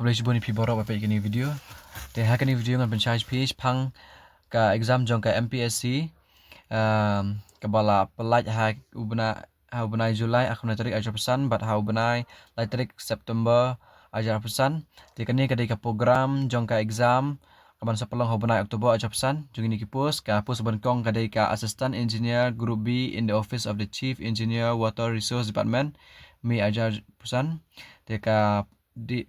Kublai shiboni pi borok apa ini video. Te hakani video ngan pencharge page pang ka exam jong ka MPSC kabala pelaj ha ubnai Julai akhuna tarik ajar pesan bat ha ubnai lai tarik September ajar pesan. Te kani kadai ka program jong ka exam kaban sapelong ha ubnai Oktober ajar pesan. Jong ini kipus ka pus benkong kadai ka Assistant Engineer Group B in the Office of the Chief Engineer Water Resource Department mi ajar pesan. Te ka dit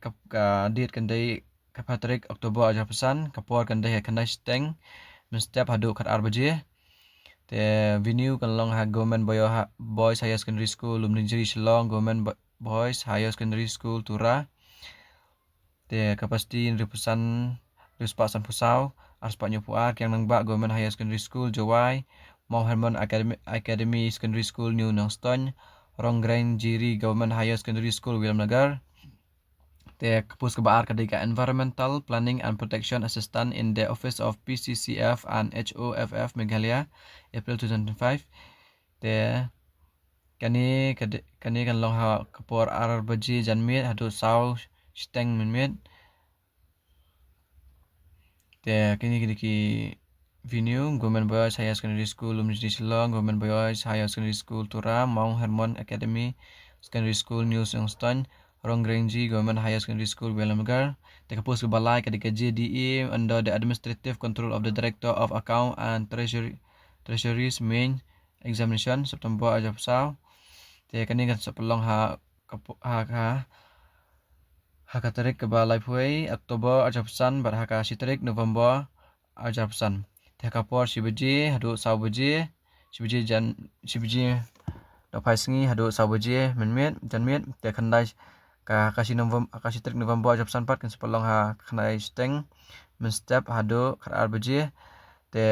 kandai kapatrik Oktober ajar pesan kapor kandai kandai steng men setiap hadu kat arbaje te venue kan long ha government boys higher secondary school Lumnijri Shillong, government boys higher secondary school Tura. Te kapasti pesan rispasan pusau arspa nyopuar yang nangba government higher secondary school Jawai, Mau Hermon Academy Secondary School New Nongston, Ronggren Jiri Government Higher Secondary School William Nagar. Te kapus kebaar kadika Environmental Planning and Protection Assistant in the Office of PCCF and HOFF Meghalaya, April 2005. Te kani kan long ha kapor arbaji janmit hadu saw steng minmit. Te kini venue Government Boys Higher Secondary School Lumnijri Shillong, Government Boys Higher Secondary School Tura, Mau Hermon Academy Secondary School New Youngstown, Ronggrenji Government Higher Secondary School Wellamgar. Te kapus ke balai kadika JDE under the administrative control of the Director of Account and Treasury's main examination September ajar pesau. Te kani kan sepelong ha katarik ke balai puai Oktober ajar pesan bar haka sitarik November ajar pesan. Te kapor sibaji hadu saw baji sibaji dapai sengi hadu saw baji menmit janmit te kandai ka sitarik November ajar pesan pat kan sepelong ha kandai steng men step hadu kar baji te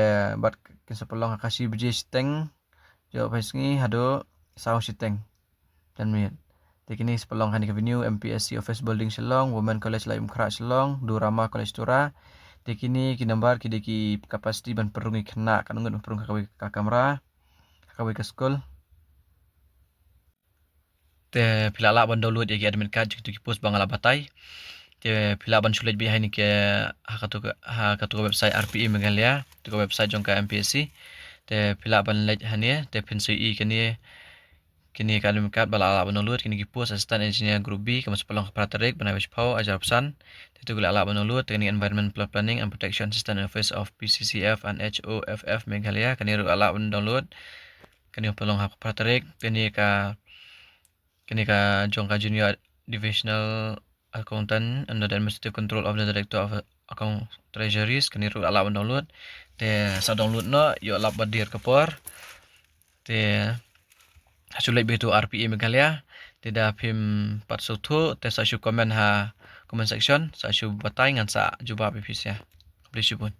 bat kan sepelong ha kasi baji steng jo pai sengi hadu saw siteng janmit. Te kini sepelong hani venue MPSC Office Building Shillong, Women College Laim Kra Shillong, Durama College Tura. Te kini kinambar kidiki kapasiti ban perungi kena kanungan perung ka kamera kakawi ka school. Te pilala ban download yaki admit card jitu kipus bangala batai. Te pila ban sulit behind ke hakatu website RPE Meghalaya, tu website jong ka MPSC. Te pila ban lej hani te PNCE kini academic card bala ban download kini kipus Assistant Engineer Group B kamas pelong kapatarik banai pau ajar pesan. Te gula ala ban download kini Environment Planning and Protection Assistant Office of PCCF and HOFF Meghalaya kini ru ala ban download kini pelong kapatarik kini ka jong ka Junior Divisional Accountant under the administrative control of the Director of Account Treasuries kini ru ala ban download. Te sa download no yo ala badir kapor. Te sulit begitu RPE Meghalaya tidak pim pat sutu te sa comment section sa batai ngan sa jubah pipis ya. Please pun.